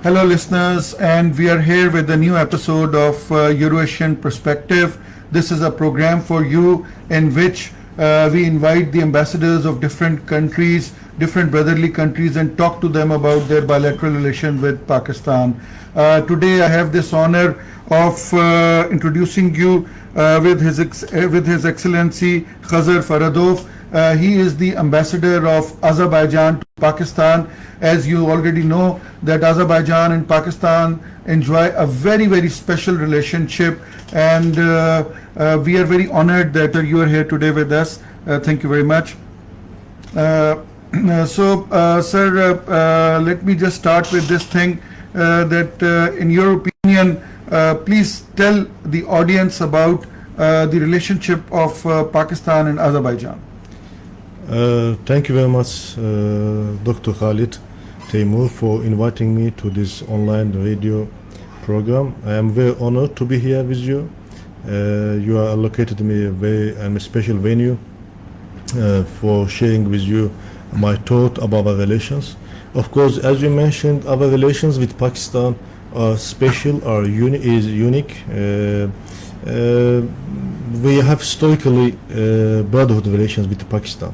Hello, listeners, and we are here with a new episode of Eurasian Perspective. This is a program for you in which we invite the ambassadors of different countries, different brotherly countries, and talk to them about their bilateral relations with Pakistan. Today, I have this honor of introducing you with His Excellency Khazar Farhadov. He is the ambassador of Azerbaijan to Pakistan. As you already know, that Azerbaijan and Pakistan enjoy a very, very special relationship, and we are very honored that you are here today with us. Thank you very much. Sir, let me just start with this thing that in your opinion, please tell the audience about the relationship of Pakistan and Azerbaijan. Thank you very much, Dr. Khalid Taimur, for inviting me to this online radio program. I am very honored to be here with you. You are allocated me a special venue for sharing with you my thought about our relations. Of course, as you mentioned, our relations with Pakistan are special, is unique. We have historically brotherhood relations with Pakistan.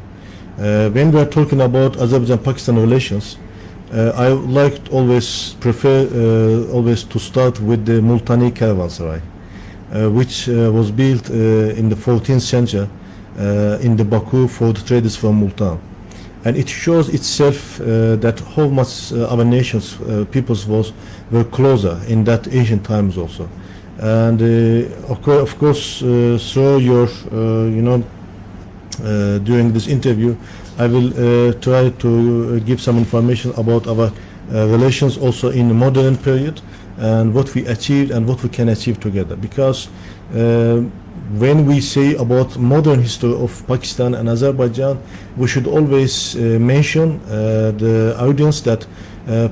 When we are talking about Azerbaijan-Pakistan relations, I would like to always to start with the Multani caravanserai, which was built in the 14th century in the Baku for the traders from Multan. And it shows itself that how much our nations, peoples were closer in that ancient times also. And of course, through your, during this interview, I will try to give some information about our relations also in the modern period and what we achieved and what we can achieve together. Because when we say about modern history of Pakistan and Azerbaijan, we should always mention the audience that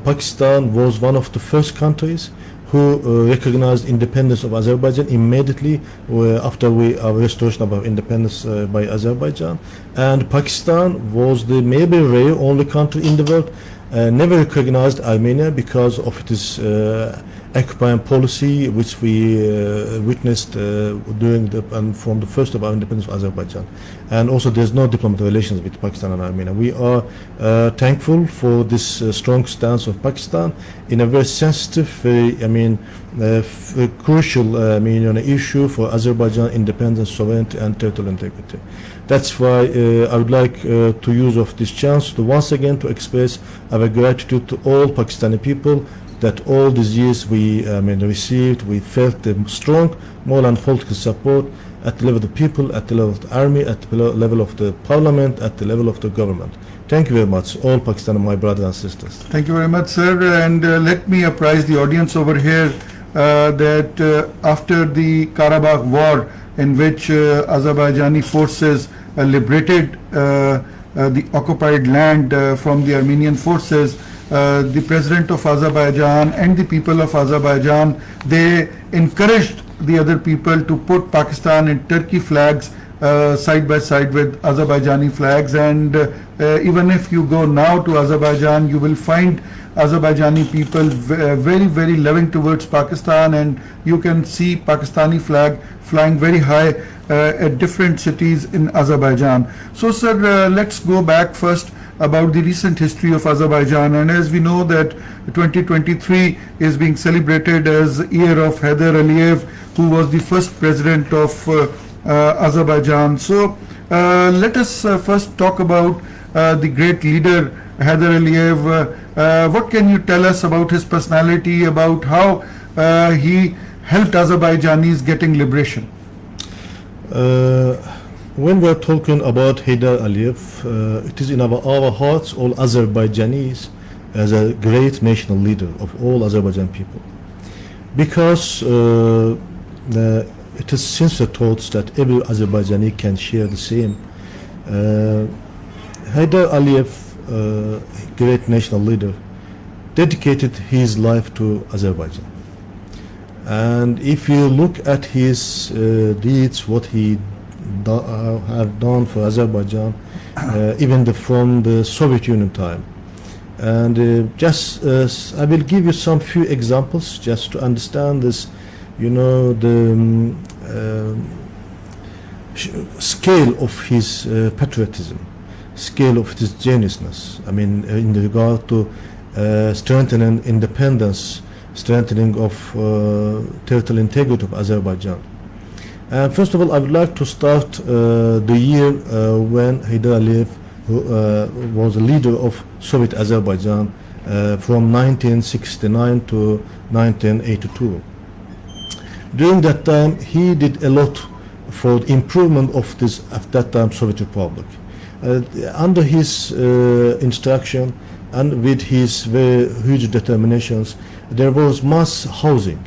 Pakistan was one of the first countries who recognized independence of Azerbaijan immediately after our restoration of our independence by Azerbaijan. And Pakistan was the maybe rare only country in the world never recognized Armenia because of its occupying policy, which we witnessed during from the first of our independence of Azerbaijan. And also there's no diplomatic relations with Pakistan and Armenia. We are thankful for this strong stance of Pakistan in a very sensitive, crucial issue for Azerbaijan independence, sovereignty and territorial integrity. That's why I would like to use of this chance to once again to express our gratitude to all Pakistani people that all these years we we felt the strong moral and political support at the level of the people, at the level of the army, at the level of the parliament, at the level of the government. Thank you very much, all Pakistani, my brothers and sisters. Thank you very much, sir. And let me apprise the audience over here that after the Karabakh war, in which Azerbaijani forces liberated the occupied land from the Armenian forces, the president of Azerbaijan and the people of Azerbaijan, they encouraged the other people to put Pakistan and Turkey flags side by side with Azerbaijani flags. And even if you go now to Azerbaijan, you will find Azerbaijani people very, very loving towards Pakistan, and you can see Pakistani flag flying very high at different cities in Azerbaijan. So, sir, let's go back first about the recent history of Azerbaijan. And as we know that 2023 is being celebrated as year of Heydar Aliyev, who was the first president of Azerbaijan. So let us first talk about the great leader Heydar Aliyev. What can you tell us about his personality, about how he helped Azerbaijanis getting liberation? When we are talking about Heydar Aliyev, it is in our hearts, all Azerbaijanis, as a great national leader of all Azerbaijan people. Because it is sincere thoughts that every Azerbaijani can share the same. Heydar Aliyev, great national leader, dedicated his life to Azerbaijan. And if you look at his deeds, what he have done for Azerbaijan, even from the Soviet Union time, And I will give you some few examples just to understand this, the scale of his patriotism, scale of his genuineness. I mean, in regard to strengthening independence, strengthening of territorial integrity of Azerbaijan. First of all, I would like to start the year when Heydar Aliyev was a leader of Soviet Azerbaijan from 1969 to 1982. During that time, he did a lot for the improvement of this, at that time, Soviet Republic. Under his instruction and with his very huge determinations, there was mass housing.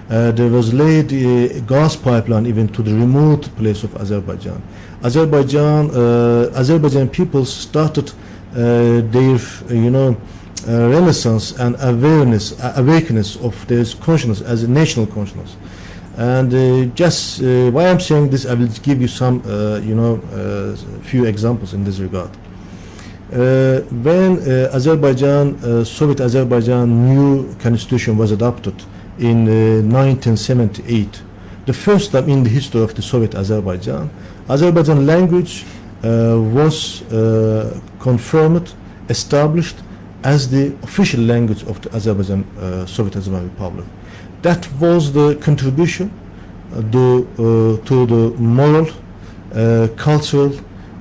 There was laid a gas pipeline even to the remote place of Azerbaijan. Azerbaijan people started their, renaissance and awakeness of their consciousness as a national consciousness. And why I'm saying this, I will give you some, few examples in this regard. When Soviet Azerbaijan new constitution was adopted in 1978, the first time in the history of the Soviet Azerbaijan, Azerbaijan language was confirmed, established as the official language of the Soviet Azerbaijan Republic. That was the contribution to the moral, cultural,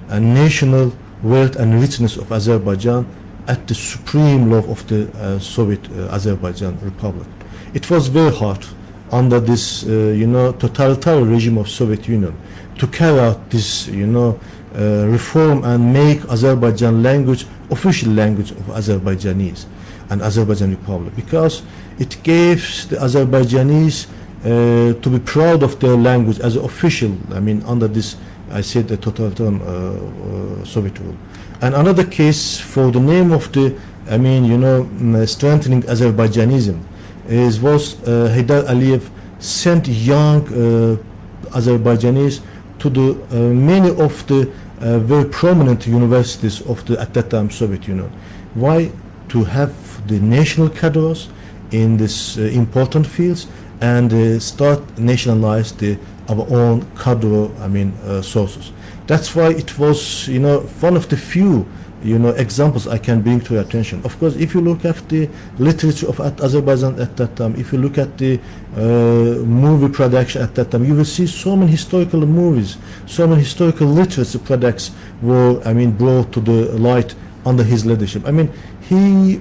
and national wealth and richness of Azerbaijan at the supreme law of the Soviet Azerbaijan Republic. It was very hard under this, totalitarian regime of Soviet Union to carry out this, reform and make Azerbaijan language official language of Azerbaijanis and Azerbaijan Republic, because it gives the Azerbaijanis to be proud of their language as official. I mean, under this, I said, the totalitarian Soviet rule. And another case for the name of the, strengthening Azerbaijanism was Heydar Aliyev sent young Azerbaijanis to the many of the very prominent universities of the at that time Soviet Union. Why? To have the national cadres in this important fields and start nationalize our own cadre, sources. That's why it was, one of the few, examples I can bring to your attention. Of course, if you look at the literature of Azerbaijan at that time, if you look at the movie production at that time, you will see so many historical movies, so many historical literature products were, brought to the light under his leadership. He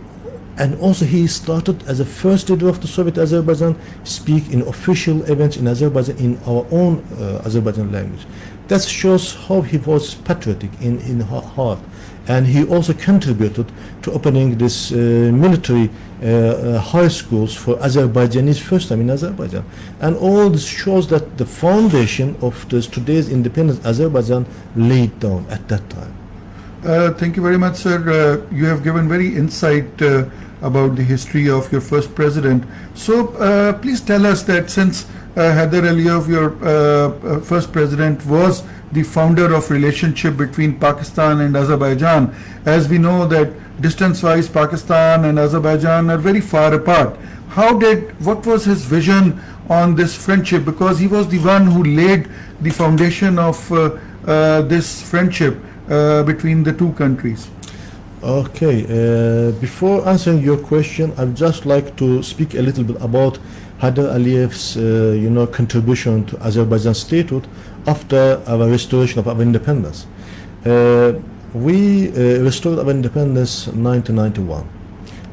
started as a first leader of the Soviet Azerbaijan, speak in official events in Azerbaijan in our own Azerbaijan language. That shows how he was patriotic in heart, and he also contributed to opening this military high schools for Azerbaijanis first time in Azerbaijan. And all this shows that the foundation of today's independent Azerbaijan laid down at that time. Thank you very much, sir. You have given very insight about the history of your first president. So please tell us that since Heydar Aliyev, your first president, was the founder of relationship between Pakistan and Azerbaijan, as we know that distance-wise Pakistan and Azerbaijan are very far apart. What was his vision on this friendship? Because he was the one who laid the foundation of this friendship between the two countries. Okay, before answering your question, I'd just like to speak a little bit about Heydar Aliyev's, contribution to Azerbaijan statehood after our restoration of our independence. We restored our independence in 1991,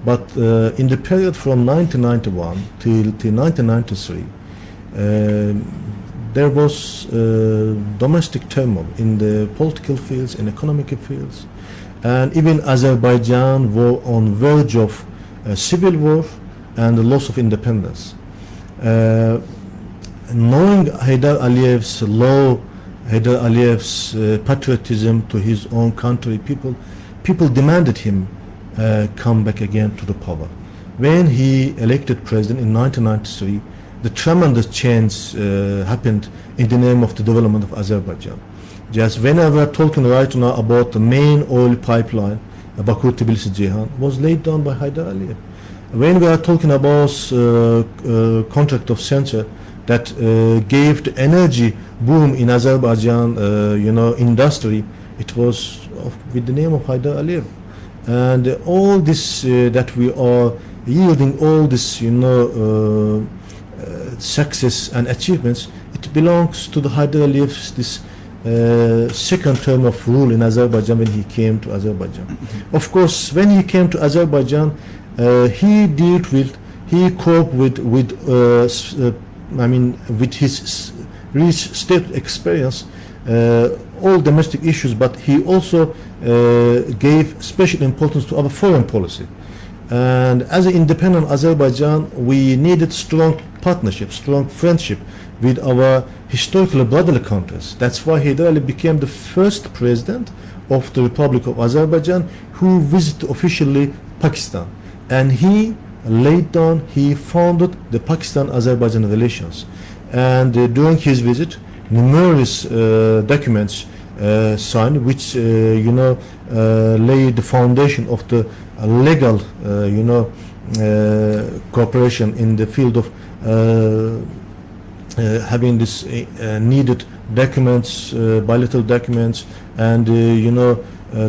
but in the period from 1991 till 1993, there was domestic turmoil in the political fields, in economic fields, and even Azerbaijan were on verge of civil war and the loss of independence. Knowing Heydar Aliyev's law, Heydar Aliyev's patriotism to his own country, people demanded him come back again to the power. When he elected president in 1993, the tremendous change happened in the name of the development of Azerbaijan. Just whenever we're talking right now about the main oil pipeline Baku, Tbilisi, Ceyhan, was laid down by Heydar Aliyev. When we are talking about contract of censure that gave the energy boom in Azerbaijan, industry, it was with the name of Heydar Aliyev. And all this that we are yielding, all this, success and achievements, it belongs to the Heydar Aliyev's this second term of rule in Azerbaijan when he came to Azerbaijan. Of course, when he came to Azerbaijan, he coped with his rich state experience, all domestic issues, but he also gave special importance to our foreign policy. And as an independent Azerbaijan, we needed strong partnership, strong friendship with our historically brotherly countries. That's why Heydar Aliyev became the first president of the Republic of Azerbaijan who visited officially Pakistan. And he founded the Pakistan-Azerbaijan relations. And during his visit, numerous documents signed, which laid the foundation of the legal, cooperation in the field of having this needed documents, bilateral documents, and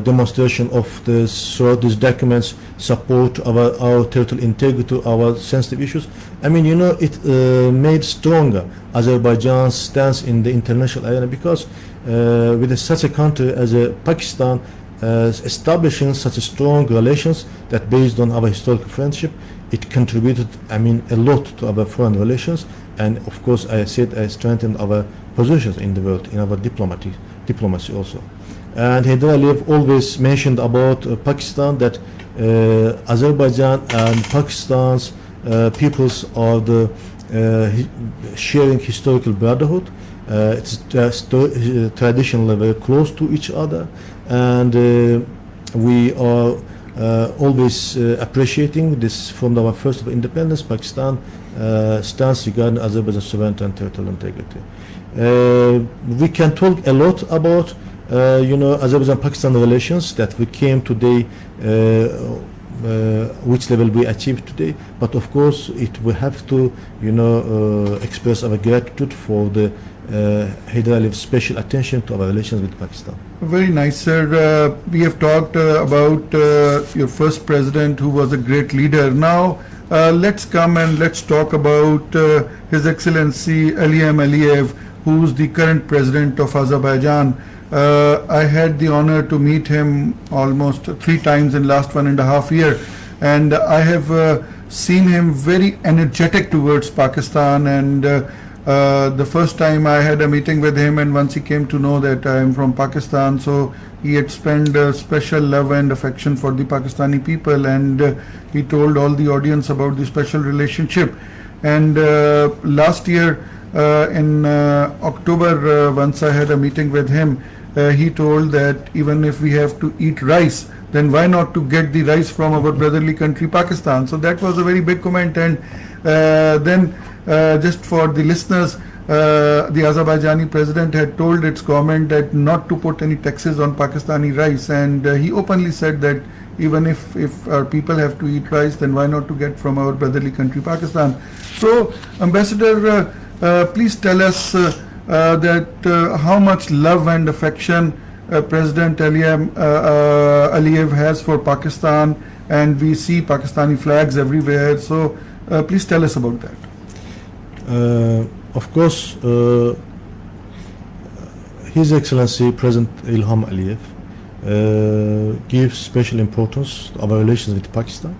demonstration of throughout these documents support our territorial integrity, our sensitive issues. It made stronger Azerbaijan's stance in the international arena, because with such a country as Pakistan establishing such a strong relations that based on our historical friendship, it contributed a lot to our foreign relations, and of course I strengthened our positions in the world, in our diplomacy also. And Heydar Aliyev always mentioned about Pakistan that Azerbaijan and Pakistan's peoples are sharing historical brotherhood. It's traditionally very close to each other, and we are always appreciating this from our first of independence, Pakistan stance regarding Azerbaijan's sovereignty and territorial integrity. We can talk a lot about Azerbaijan-Pakistan relations that we came today, which level we achieved today. But of course, we have to, express our gratitude for the Heydar Aliyev's special attention to our relations with Pakistan. Very nice, sir. We have talked about your first president, who was a great leader. Now, let's come and let's talk about His Excellency Aliyev, who's the current president of Azerbaijan. I had the honor to meet him almost 3 times in last 1.5 years, and I have seen him very energetic towards Pakistan. And the first time I had a meeting with him, and once he came to know that I am from Pakistan, so he had spent special love and affection for the Pakistani people, and he told all the audience about the special relationship. And last year in October, once I had a meeting with him, he told that even if we have to eat rice, then why not to get the rice from our brotherly country Pakistan. So that was a very big comment. And then just for the listeners, the Azerbaijani president had told its government that not to put any taxes on Pakistani rice, and he openly said that even if our people have to eat rice, then why not to get from our brotherly country Pakistan. So Ambassador, please tell us how much love and affection President Aliyev has for Pakistan, and we see Pakistani flags everywhere. So please tell us about that. Of course, His Excellency President Ilham Aliyev gives special importance to our relations with Pakistan,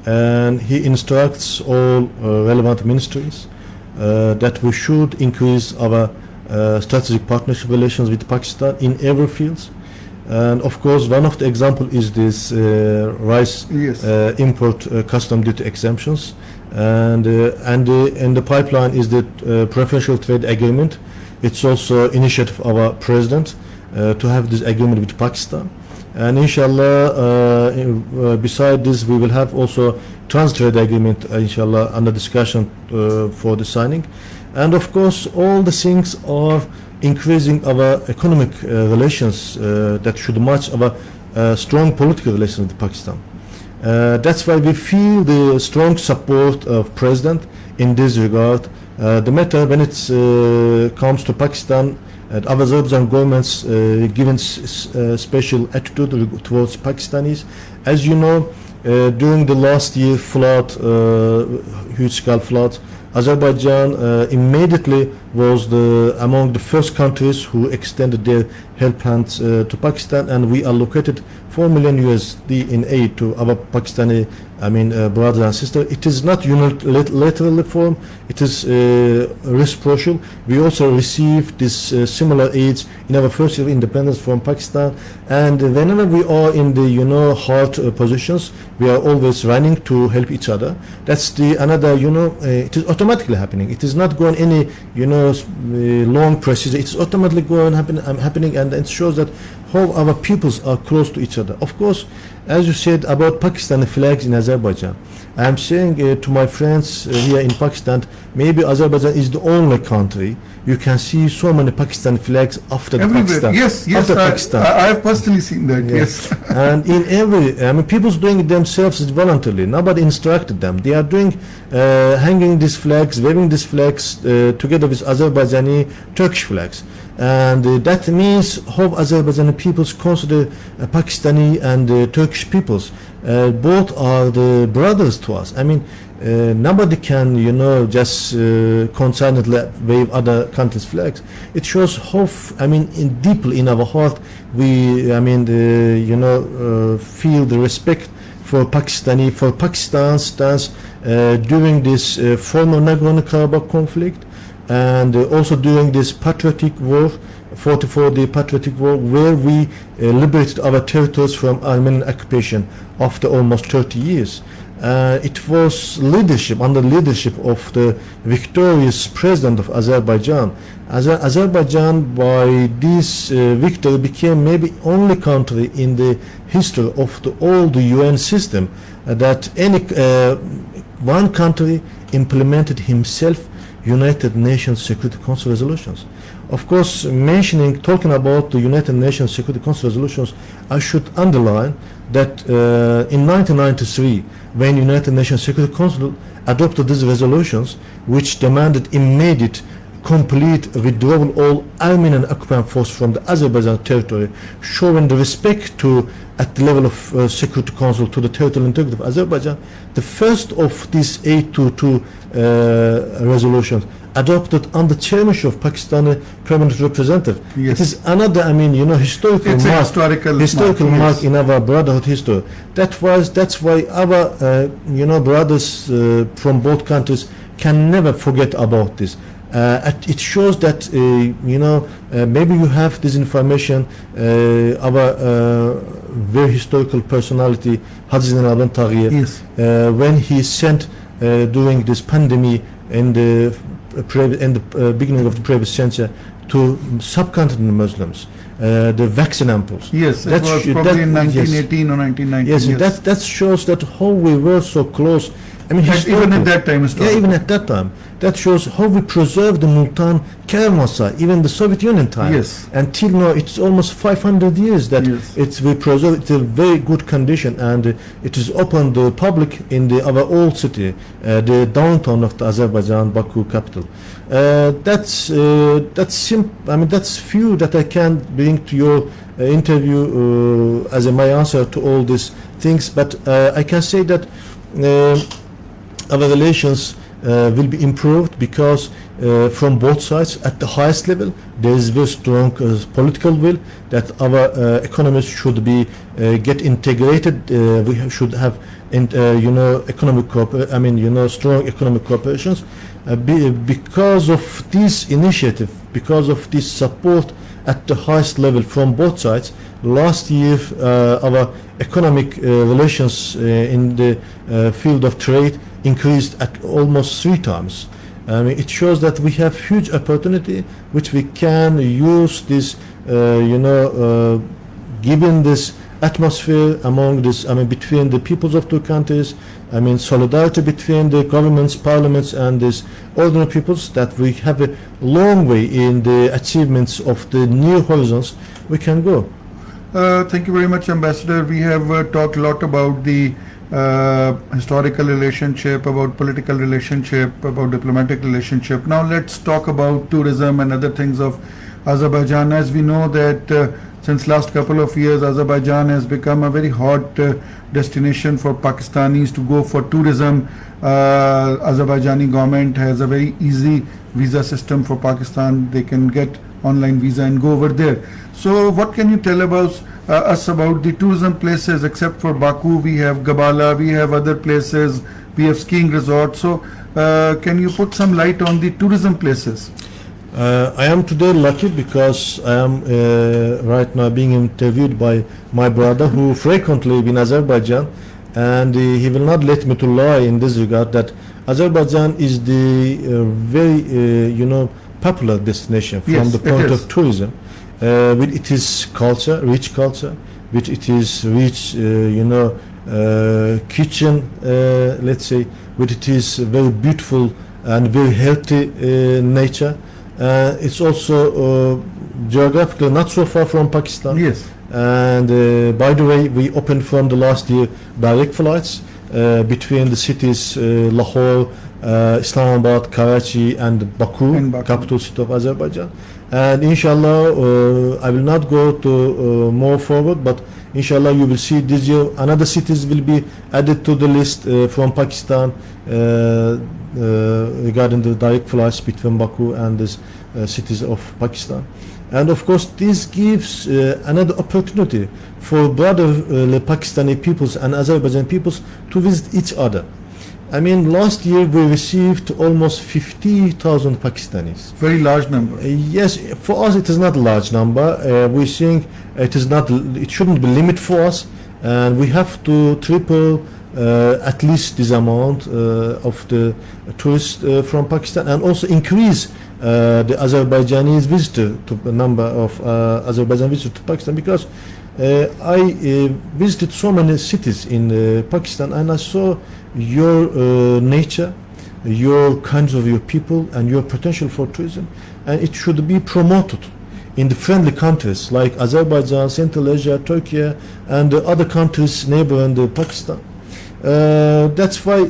and he instructs all relevant ministries that we should increase our strategic partnership relations with Pakistan in every field. And of course, one of the example is this rice import custom duty exemptions, and in the pipeline is the preferential trade agreement. It's also initiative of our president to have this agreement with Pakistan, and inshallah beside this we will have also trans-trade agreement inshallah under discussion for the signing. And of course all the things are increasing our economic relations that should match our strong political relations with Pakistan. That's why we feel the strong support of President in this regard. The matter when it comes to Pakistan, our Azerbaijan government's given special attitude towards Pakistanis. As you know, during the last year flood, huge scale floods, Azerbaijan immediately was among the first countries who extended their help hands to Pakistan, and we allocated 4 million USD in aid to our Pakistani brothers and sisters. It is not unilateral reform, it is reciprocal. We also received this similar aids in our first year of independence from Pakistan, and whenever we are in the hard positions, we are always running to help each other. That's the another it is automatically happening. It is not going any long procedure. It's automatically going happening, and it shows that how our peoples are close to each other. Of course, as you said about Pakistani flags in Azerbaijan, I am saying to my friends here in Pakistan, maybe Azerbaijan is the only country you can see so many Pakistani flags after Pakistan. Yes, after Pakistan. I have personally seen that. Yes. And in every, people's doing it themselves voluntarily. Nobody instructed them. They are doing, hanging these flags, waving these flags together with Azerbaijani, Turkish flags. And that means how Azerbaijani peoples consider Pakistani and Turkish peoples. Both are the brothers to us. Nobody can, just concernedly wave other countries' flags. It shows how, deeply in our heart we, feel the respect for Pakistani, for Pakistan's stance during this former Nagorno-Karabakh conflict, and also during this patriotic war, 44-day patriotic war, where we liberated our territories from Armenian occupation after almost 30 years. It was leadership, under leadership of the victorious president of Azerbaijan. Azerbaijan, by this victory, became maybe only country in the history of all the UN system that any one country implemented himself United Nations Security Council resolutions. Of course, talking about the United Nations Security Council resolutions, I should underline that in 1993, when United Nations Security Council adopted these resolutions, which demanded immediate, complete withdrawal of all Armenian occupant force from the Azerbaijan territory, showing the respect at the level of Security Council to the territorial integrity of Azerbaijan, the first of these 822 resolutions adopted under chairmanship of Pakistani permanent representative. Yes. It is another, historical mark in our brotherhood history. That's why our, brothers from both countries can never forget about this. It shows that maybe you have this information. Our very historical personality, Hadzin Taghiyev, yes, when he sent during this pandemic in the beginning of the previous century to subcontinent Muslims, the vaccine ampoules. Yes, it was probably in 1918 or 1919. Yes, that shows that how we were so close. Even at that time, even at that time, that shows how we preserved the Multan Kervansaray, even the Soviet Union time. Yes. Until now, it's almost 500 years that we preserve it in very good condition, and it is open to the public in our old city, the downtown of the Azerbaijan, Baku capital. That's few that I can bring to your interview as my answer to all these things. But I can say that our relations will be improved because from both sides at the highest level there is very strong political will that our economies should be get integrated. We should have economic strong economic cooperations because of this initiative, because of this support at the highest level from both sides. Last year our economic relations in the field of trade increased at almost 3 times. It shows that we have huge opportunity which we can use this given this atmosphere among this between the peoples of two countries, solidarity between the governments, parliaments and these ordinary peoples, that we have a long way in the achievements of the new horizons we can go. Thank you very much, Ambassador. We have talked a lot about the historical relationship, about political relationship, about diplomatic relationship. Now let's talk about tourism and other things of Azerbaijan. As we know that since last couple of years, Azerbaijan has become a very hot destination for Pakistanis to go for tourism. Azerbaijani government has a very easy visa system for Pakistan. They can get online visa and go over there. So what can you tell about us about the tourism places? Except for Baku, we have Gabala, we have other places, we have skiing resorts. So can you put some light on the tourism places? I am today lucky because I am right now being interviewed by my brother who frequently in Azerbaijan, and he will not let me to lie in this regard that Azerbaijan is the very popular destination from Yes, the point it is. of tourism, with its culture, rich culture, with its rich kitchen, let's say, with its very beautiful and very healthy nature. It's also geographically not so far from Pakistan. Yes. And by the way, we opened from the last year direct flights between the cities Lahore, Islamabad, Karachi, and Baku, capital city of Azerbaijan. And inshallah, I will not go to more forward, but inshallah you will see this year another cities will be added to the list from Pakistan regarding the direct flights between Baku and the cities of Pakistan. And of course this gives another opportunity for brother Pakistani peoples and Azerbaijani peoples to visit each other. I mean, last year we received almost 50,000 Pakistanis. Very large number. Yes, for us it is not a large number. We think it is not. It shouldn't be limit for us, and we have to triple at least this amount of the tourists from Pakistan, and also increase the Azerbaijanis visitor to the number of Azerbaijan visitors to Pakistan, because I visited so many cities in Pakistan, and I saw your nature, your kinds of your people, and your potential for tourism, and it should be promoted in the friendly countries like Azerbaijan, Central Asia, Turkey, and other countries neighboring Pakistan. That's why,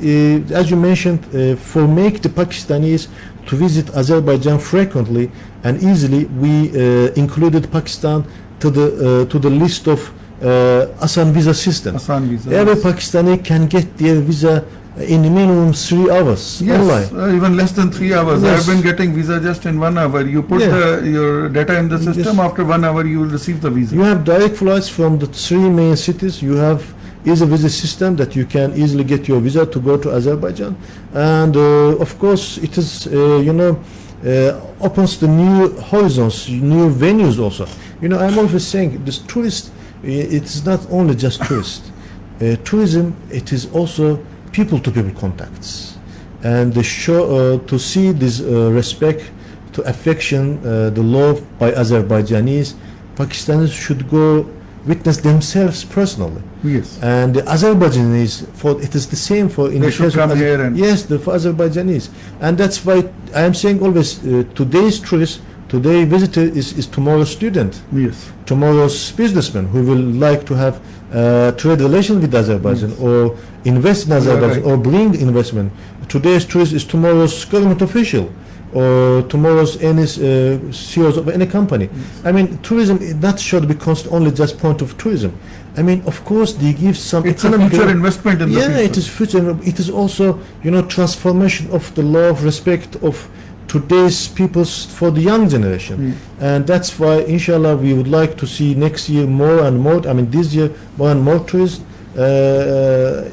as you mentioned, for make the Pakistanis to visit Azerbaijan frequently and easily, we included Pakistan to the list of Asan visa system. Asan visa. Every Yes. Pakistani can get their visa in minimum 3 hours Yes, online. even less than 3 hours. Yes. I've been getting visa just in 1 hour. You put your data in the system. Yes. After 1 hour, you will receive the visa. You have direct flights from the 3 main cities. You have easy visa system that you can easily get your visa to go to Azerbaijan, and of course it is opens the new horizons, new venues also. I'm always saying this tourist, it's not only just tourist. Tourism, it is also people-to-people contacts, and the show to see this respect, to affection, the love by Azerbaijanis. Pakistanis should go witness themselves personally. Yes. And the Azerbaijanis, it is the same for in They the should case of come here and- yes, for Azerbaijanis, and that's why I am saying always today's tourist, today's visitor is tomorrow's student, Yes. tomorrow's businessman who will like to have trade relations with Azerbaijan, Yes. or invest in You are Azerbaijan, right. or bring investment. Today's tourist is tomorrow's government official, or tomorrow's any CEOs of any company. I mean, tourism that should be only just point of tourism. I mean, of course, they give some It's a economic future investment in the yeah, people. it is future. It is also transformation of the love, respect of today's peoples for the young generation, and that's why, inshallah, we would like to see next year more and more. I mean, this year more and more tourists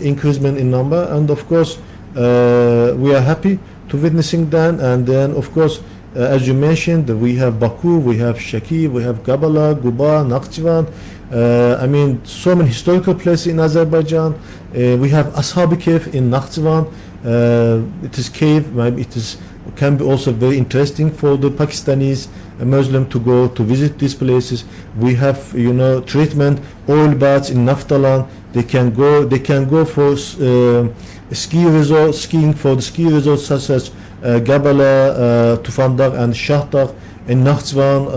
increasement in number, and of course, we are happy to witnessing that. And then, of course, as you mentioned, we have Baku, we have Shaki, we have Gabala, Guba, Nakhchivan. I mean, so many historical places in Azerbaijan. We have Ashab-i Cave in Nakhchivan. It is cave. Maybe it is can be also very interesting for the Pakistanis, Muslim to go to visit these places. We have treatment oil baths in Naftalan. They can go for skiing for the ski resorts such as Gabala, Tufandag, and Shahdagh in Nakhchivan.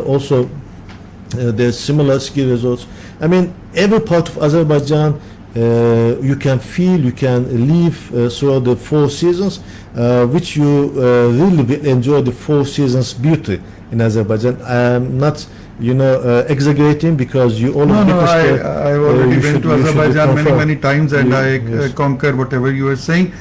Also, there's similar ski resorts. I mean, every part of Azerbaijan you can feel, you can live throughout the 4 seasons, which you really will enjoy the 4 seasons beauty in Azerbaijan. I'm not, exaggerating, because you all I've already been to Azerbaijan many times, and I concur whatever you are saying.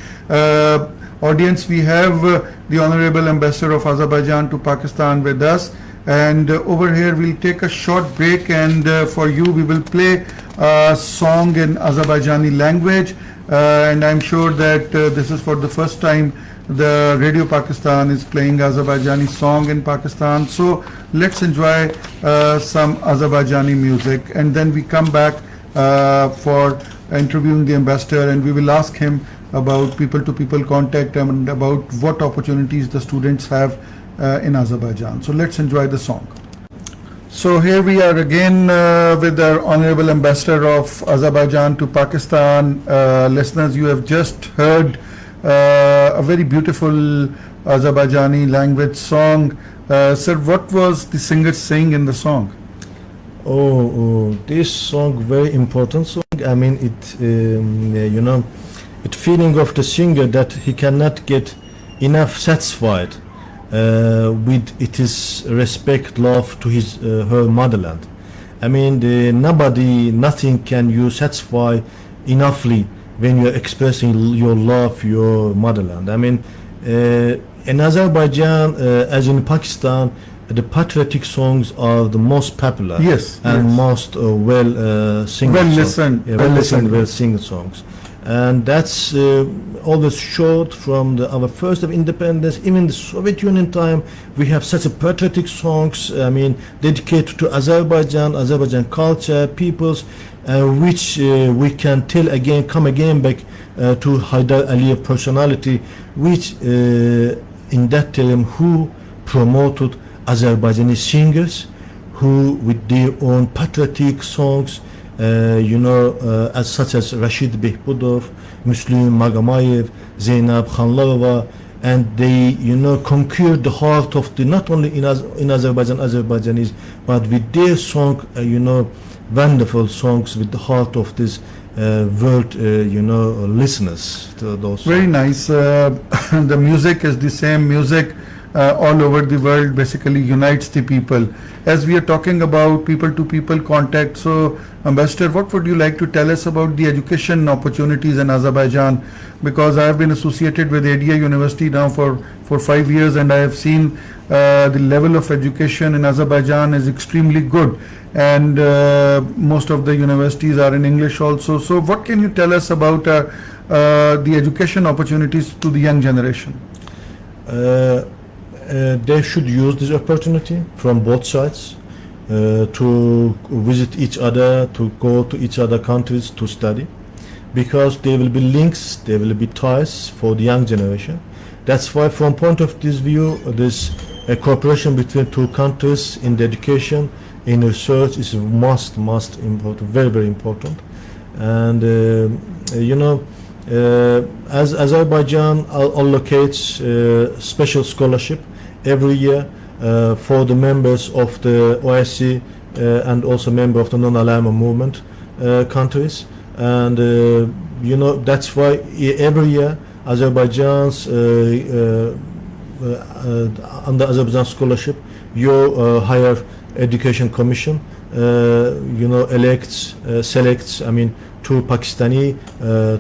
Audience, we have the Honorable Ambassador of Azerbaijan to Pakistan with us, and over here we'll take a short break, and for you we will play a song in Azerbaijani language, and I'm sure that this is for the first time the Radio Pakistan is playing Azerbaijani song in Pakistan. So let's enjoy some Azerbaijani music, and then we come back for interviewing the ambassador, and we will ask him about people-to-people contact and about what opportunities the students have in Azerbaijan. So let's enjoy the song. So here we are again with our Honorable Ambassador of Azerbaijan to Pakistan. Listeners, you have just heard a very beautiful Azerbaijani language song. Sir, what was the singer saying in the song? This song, very important song. I mean, it feeling of the singer that he cannot get enough satisfied with his respect, love to his her motherland. I mean, nothing can you satisfy enoughly when you're expressing your love, your motherland. I mean, in Azerbaijan, as in Pakistan, the patriotic songs are the most popular, and most well sing songs, and that's always short from our first of independence. Even the Soviet Union time, we have such a patriotic songs. I mean, dedicated to Azerbaijan culture, peoples, which we can come again back to Heydar Aliyev personality, which in that time who promoted Azerbaijani singers, who with their own patriotic songs, as such as Rashid Behbudov, Muslim Magamayev, Zeynep Khanlarova, and they conquered the heart of not only in Azerbaijan Azerbaijanis, but with their song, wonderful songs with the heart of this world, listeners to those songs. Very nice. The music is the same music all over the world, basically unites the people. As we are talking about people-to-people contact, so Ambassador, what would you like to tell us about the education opportunities in Azerbaijan? Because I have been associated with ADA University now for 5 years, and I have seen the level of education in Azerbaijan is extremely good, and most of the universities are in English also. So what can you tell us about the education opportunities to the young generation? They should use this opportunity from both sides to visit each other, to go to each other countries to study, because there will be links, there will be ties for the young generation. That's why, from point of this view, this cooperation between two countries in the education, in research is must important, very important. And as Azerbaijan allocates special scholarship every year for the members of the OSCE and also member of the non-alignment movement countries, and that's why every year Azerbaijan's under Azerbaijan scholarship, your higher education commission selects two Pakistani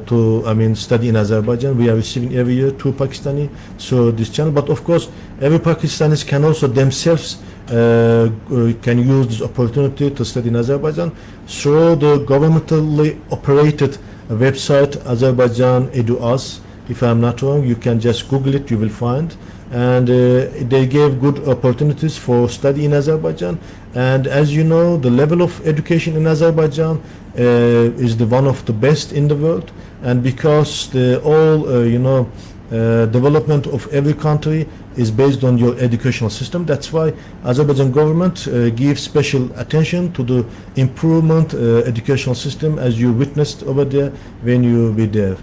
to study in Azerbaijan. We are receiving every year two Pakistani through this channel, but of course every Pakistanis can also themselves can use this opportunity to study in Azerbaijan through the governmentally operated website Azerbaijan Edu-Us. If I'm not wrong, you can just Google it, you will find. And they gave good opportunities for study in Azerbaijan. And as you know, the level of education in Azerbaijan is the one of the best in the world. And because the development of every country is based on your educational system, that's why Azerbaijan government gives special attention to the improvement educational system, as you witnessed over there when you were there.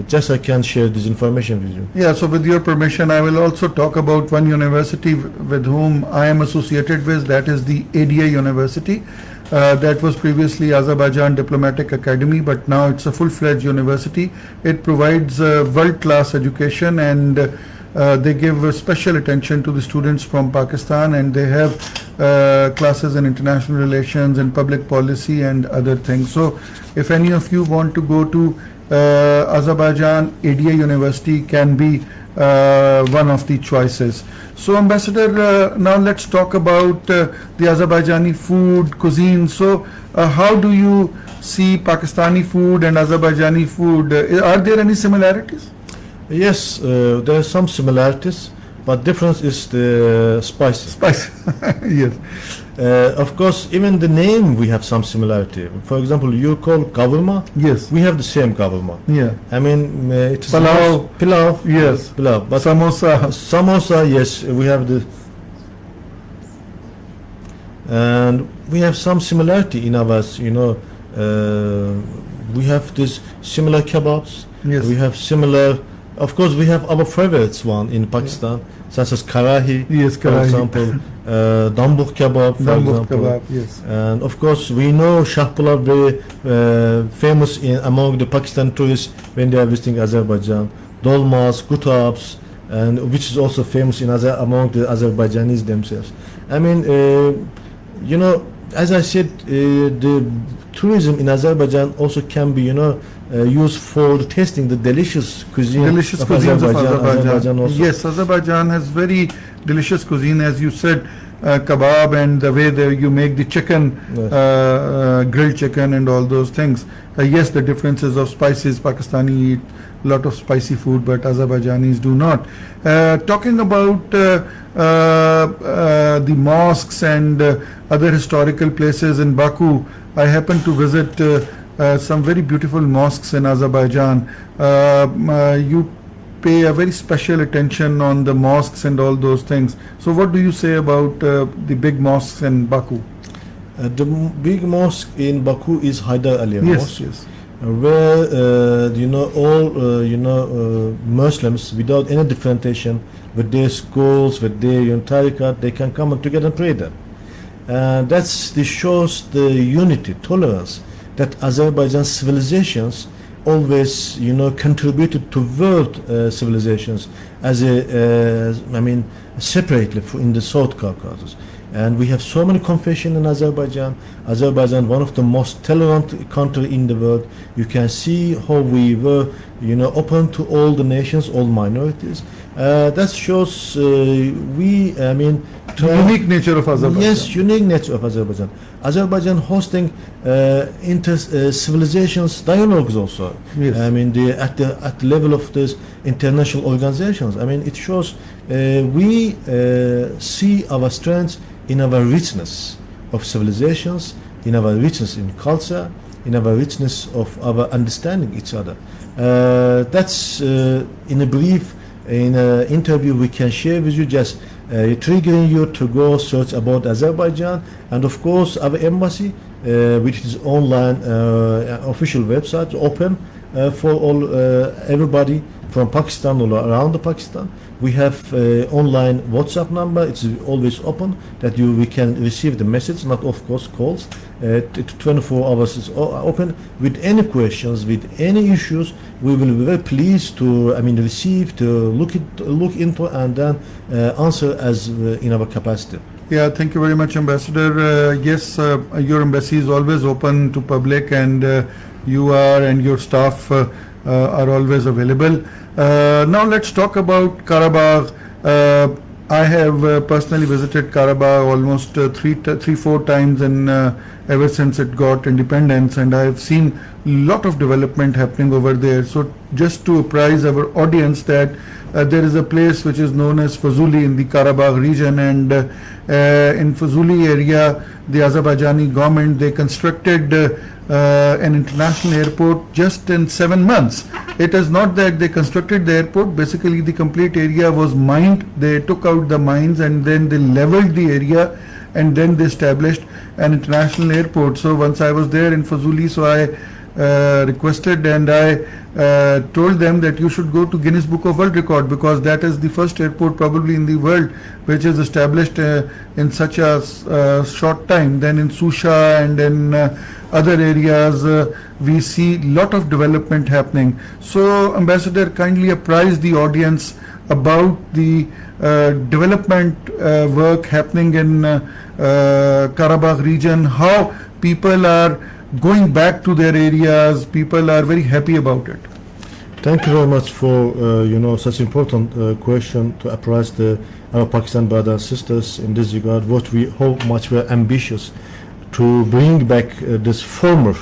just I can share this information with you. Yeah, so with your permission, I will also talk about one university with whom I am associated with, that is the ADA University. That was previously Azerbaijan Diplomatic Academy, but now it's a full-fledged university. It provides world-class education, and they give special attention to the students from Pakistan, and they have classes in international relations and public policy and other things. So if any of you want to go to Azerbaijan, ADA University can be one of the choices. So Ambassador, now let's talk about the Azerbaijani food, cuisine. So how do you see Pakistani food and Azerbaijani food? Are there any similarities? Yes, there are some similarities, but difference is the spices. Spice, yes. Of course, even the name we have some similarity. For example, you call kavurma. Yes. We have the same kavurma. Yeah. I mean, it is Pilau. Pilau. Yes. Pilau. But Samosa. samosa, yes, we have the, and we have some similarity in our, we have this similar kebabs. Yes. We have similar. Of course, we have our favorites one in Pakistan, such as karahi, Yes, for karahi. example, dambuk kebab, for Dambuk example. kebab, yes. And of course, we know shahpula very famous among the Pakistan tourists when they are visiting Azerbaijan. Dolmas, gutabs, and which is also famous in among the Azerbaijanis themselves. I mean, as I said, the tourism in Azerbaijan also can be, used for tasting the delicious cuisine Delicious of cuisines of Azerbaijan Azerbaijan. also. Yes, Azerbaijan has very delicious cuisine, as you said, kebab and the way you make the chicken, Yes. grilled chicken and all those things. Yes, the differences of spices, Pakistani eat a lot of spicy food, but Azerbaijanis do not. Talking about the mosques and other historical places in Baku, I happened to visit some very beautiful mosques in Azerbaijan. You pay a very special attention on the mosques and all those things. So what do you say about the big mosques in Baku? The big mosque in Baku is Heydar Aliyev Yes, Mosque, yes. where all Muslims without any differentiation, with their schools, with their tariqat, they can come together and pray there. This shows the unity, tolerance that Azerbaijan civilizations always, contributed to world civilizations as separately in the South Caucasus. And we have so many confessions in Azerbaijan. Azerbaijan, one of the most tolerant country in the world. You can see how we were, open to all the nations, all minorities. That shows The unique nature of Azerbaijan. Yes, unique nature of Azerbaijan. Azerbaijan hosting inter-civilizations dialogues also. Yes. At the level of these international organizations. It shows we see our strengths in our richness of civilizations, in our richness in culture, in our richness of our understanding each other. That's in a brief, in an interview we can share with you, just triggering you to go search about Azerbaijan, and of course our embassy, which is online official website, open for all everybody from Pakistan or around the Pakistan. We have online WhatsApp number. It's always open that we can receive the message, not of course calls. 24 hours is open. With any questions, with any issues, we will be very pleased to receive, to look into, and then answer as in our capacity. Yeah, thank you very much, Ambassador. Yes, your embassy is always open to public, and you are and your staff are always available. Now let's talk about Karabakh. I have personally visited Karabakh almost 3-4 times ever since it got independence, and I have seen a lot of development happening over there. So just to apprise our audience that there is a place which is known as Fazuli in the Karabakh region, and in Fazuli area, the Azerbaijani government, they constructed an international airport just in 7 months. It is not that they constructed the airport, basically the complete area was mined. They took out the mines and then they leveled the area, and then they established an international airport. So once I was there in Fazuli, so I requested, and I told them that you should go to Guinness Book of World Record, because that is the first airport probably in the world which is established in such a short time. Then in Susha and in other areas we see lot of development happening. So Ambassador, kindly apprise the audience about the development work happening in Karabakh region, how people are going back to their areas, people are very happy about it. Thank you very much for such important question to apprise our Pakistan brothers and sisters in this regard. How much we are ambitious to bring back this former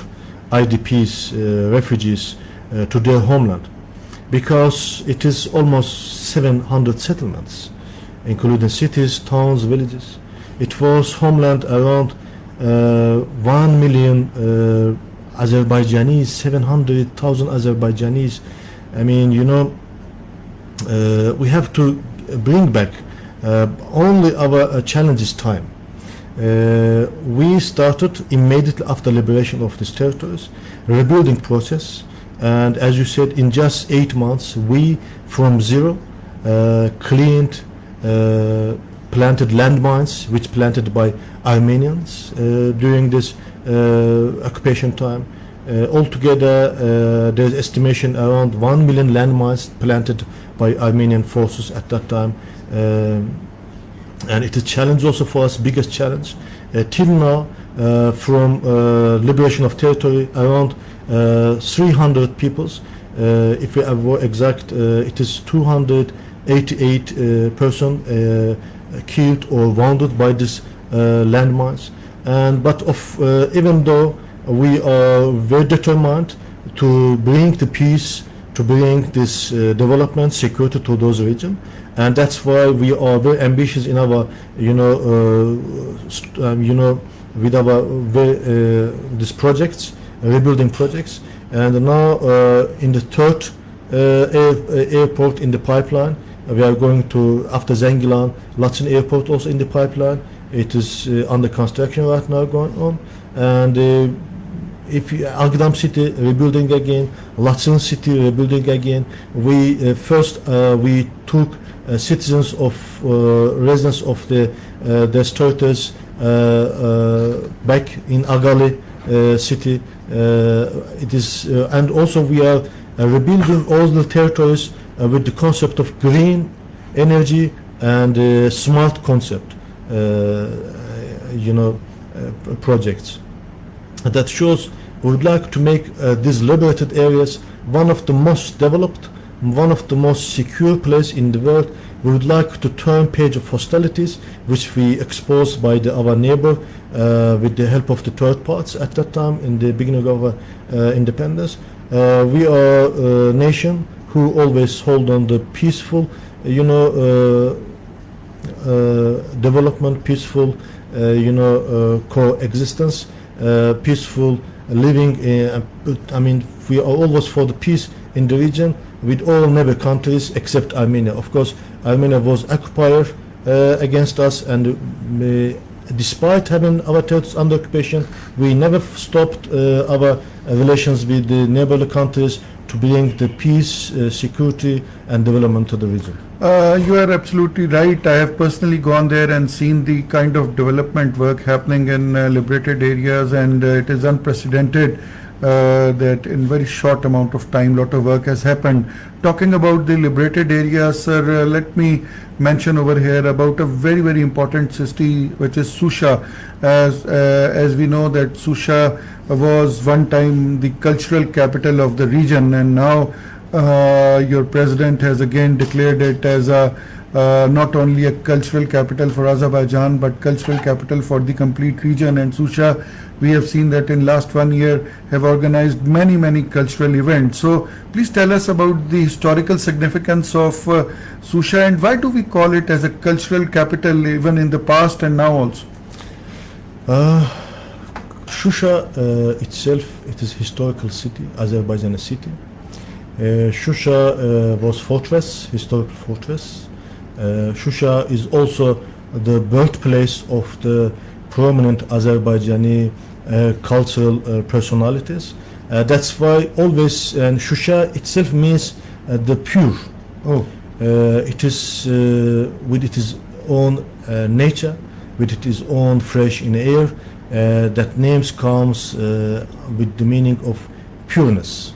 IDPs, refugees, to their homeland, because it is almost 700 settlements, including cities, towns, villages. It was homeland around 1 million Azerbaijanis, 700,000 Azerbaijanis. I mean, we have to bring back. Only our challenge is time. We started immediately after liberation of these territories, rebuilding process, and as you said, in just 8 months, we from zero cleaned, planted landmines, which planted by Armenians during this occupation time. Altogether, there's estimation around 1 million landmines planted by Armenian forces at that time. And it is a challenge also for us, biggest challenge. Till now, from liberation of territory, around 300 peoples. If we are exact, it is 288 person killed or wounded by these landmines. But even though we are very determined to bring the peace, to bring this development, security to those regions, and that's why we are very ambitious in our, with our these projects, rebuilding projects. And now in the third airport in the pipeline, we are going to, after Zengilan, Latsin Airport also in the pipeline. It is under construction right now, going on. And if Agdam city rebuilding again, Latsin city rebuilding again. We first we took citizens of residents of the territories back in Agali city. It is and also we are rebuilding all the territories with the concept of green energy and smart concept, projects. That shows we would like to make these liberated areas one of the most developed, one of the most secure place in the world. We would like to turn page of hostilities, which we exposed by our neighbor with the help of the third parts at that time in the beginning of our independence. We are a nation who always hold on the peaceful, development, peaceful, coexistence, peaceful living. We are always for the peace in the region with all neighbor countries except Armenia. Of course, Armenia was occupier against us, and despite having our territories under occupation, we never stopped our relations with the neighboring countries to bring the peace, security, and development to the region. You are absolutely right. I have personally gone there and seen the kind of development work happening in liberated areas, and it is unprecedented that in very short amount of time lot of work has happened. Talking about the liberated areas, sir, let me mention over here about a very, very important city which is Susha. As we know that Susha was one time the cultural capital of the region, and now your president has again declared it as a not only a cultural capital for Azerbaijan but cultural capital for the complete region. And Susha, we have seen that in last 1 year have organized many cultural events. So please tell us about the historical significance of Susha, and why do we call it as a cultural capital even in the past and now also? Shusha itself, it is historical city, Azerbaijani city. Shusha was fortress, historical fortress. Shusha is also the birthplace of the prominent Azerbaijani cultural personalities. That's why always, and Shusha itself means the pure. Oh, It is with its own nature, with its own fresh in air. That names comes with the meaning of pureness.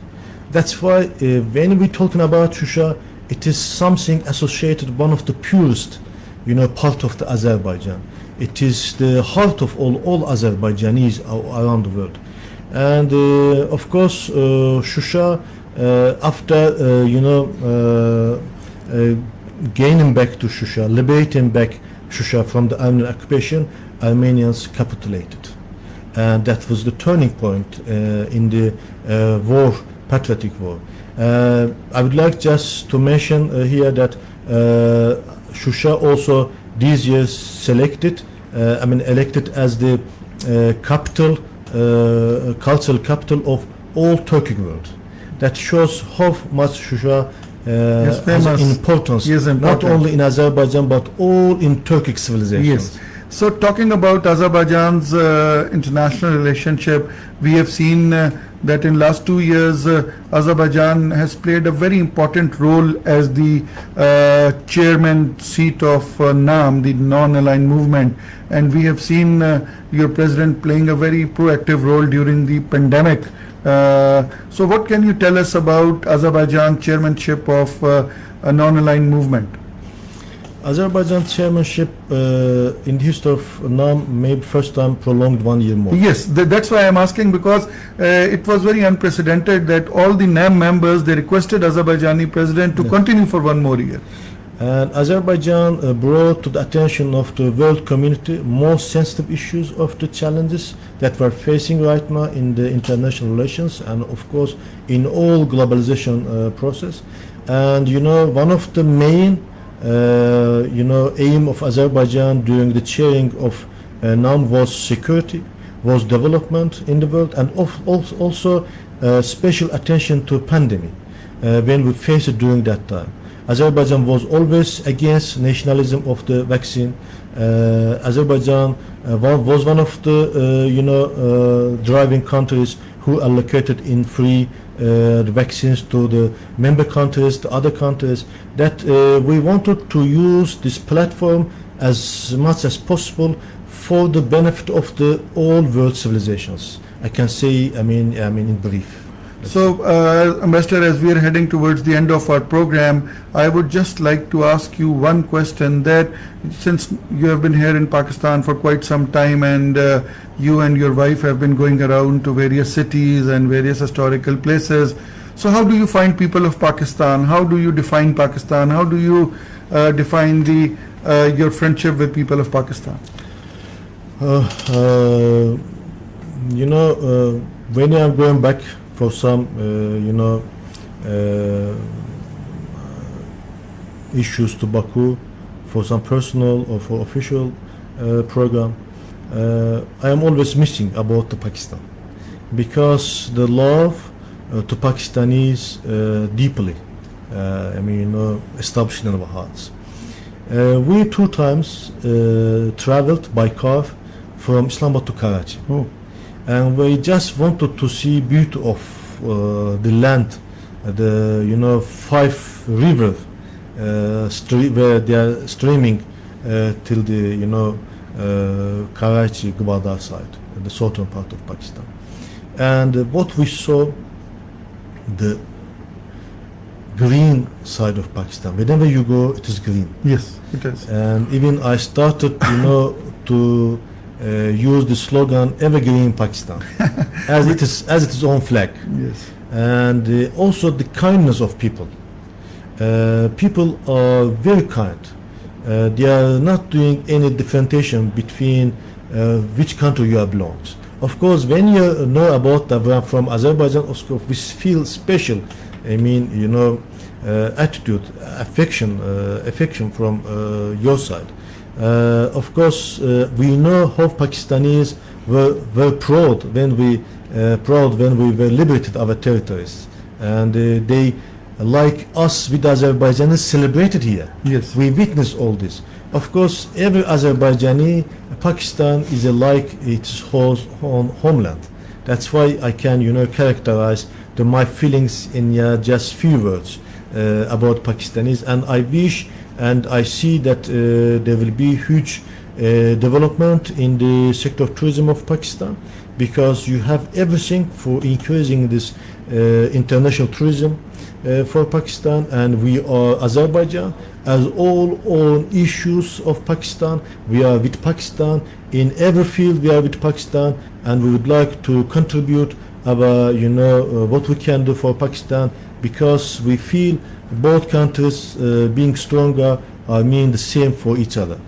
That's why when we're talking about Shusha, it is something associated one of the purest, part of the Azerbaijan. It is the heart of all Azerbaijanis around the world. And of course, Shusha, after gaining back to Shusha, liberating back Shusha from the Armenian occupation, Armenians capitulated, and that was the turning point in the patriotic war. I would like just to mention here that Shusha also these years elected as the capital, cultural capital of all Turkic world. That shows how much Shusha has importance, not only in Azerbaijan but all in Turkic civilization. yes. So talking about Azerbaijan's international relationship, we have seen that in last 2 years Azerbaijan has played a very important role as the chairman seat of NAM, the non-aligned movement, and we have seen your president playing a very proactive role during the pandemic. So what can you tell us about Azerbaijan chairmanship of a non-aligned movement? Azerbaijan chairmanship in the history of NAM may first time prolonged 1 year more. Yes, that's why I'm asking, because it was very unprecedented that all the NAM members, they requested Azerbaijani president to continue for 1 more year. And Azerbaijan brought to the attention of the world community more sensitive issues of the challenges that we're facing right now in the international relations and of course in all globalization process. And one of the main aim of Azerbaijan during the chairing of NAM was security, was development in the world, and also special attention to pandemic when we faced it during that time. Azerbaijan was always against nationalism of the vaccine. Azerbaijan was one of the driving countries who allocated in free the vaccines to the member countries, the other countries, that we wanted to use this platform as much as possible for the benefit of the all world civilizations. I can say, in brief. So, Ambassador, as we are heading towards the end of our program, I would just like to ask you one question, that since you have been here in Pakistan for quite some time and you and your wife have been going around to various cities and various historical places, so how do you find people of Pakistan? How do you define Pakistan? How do you define your friendship with people of Pakistan? When I'm going back for some issues to Baku, for some personal or for official program, I am always missing about the Pakistan, because the love to Pakistanis deeply established in our hearts. We 2 times traveled by car from Islamabad to Karachi. Oh. And we just wanted to see beauty of the land, the 5 rivers where they are streaming till the Karachi Gwadar side, the southern part of Pakistan. And what we saw, the green side of Pakistan. Whenever you go, it is green. Yes, it is. And even I started, to use the slogan "Evergreen Pakistan," as it is own flag. Yes. And also the kindness of people. People are very kind. They are not doing any differentiation between which country you belong to. Of course, when you know about that from Azerbaijan, we feel special. Attitude, affection from your side. Of course, we know how Pakistanis were proud when we were liberated our territories, and they, like us with Azerbaijanis, celebrated here. Yes. We witnessed all this. Of course, every Azerbaijani, Pakistan is like its homeland, That's why I can, characterize my feelings in just few words about Pakistanis, and I wish and I see that there will be huge development in the sector of tourism of Pakistan, because you have everything for increasing this international tourism for Pakistan, and we are Azerbaijan as all issues of Pakistan. We are with Pakistan in every field. We are with Pakistan, and we would like to contribute our what we can do for Pakistan, because we feel both countries being stronger mean the same for each other.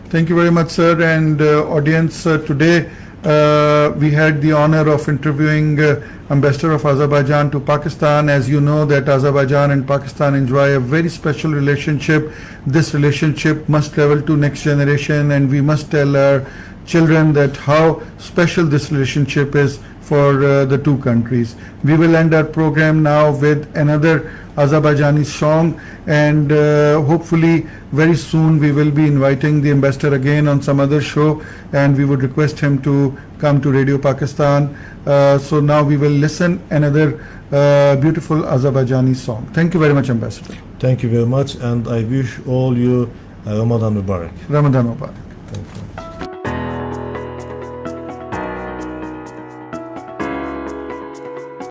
Thank you very much, sir. And audience, today we had the honor of interviewing Ambassador of Azerbaijan to Pakistan. As you know, that Azerbaijan and Pakistan enjoy a very special relationship. This relationship must travel to next generation, and we must tell our children that how special this relationship is for the two countries. We will end our program now with another Azerbaijani song, and hopefully very soon we will be inviting the ambassador again on some other show, and we would request him to come to Radio Pakistan. So now we will listen another beautiful Azerbaijani song. Thank you very much, Ambassador. Thank you very much, and I wish all you Ramadan Mubarak. Ramadan Mubarak. Thank you.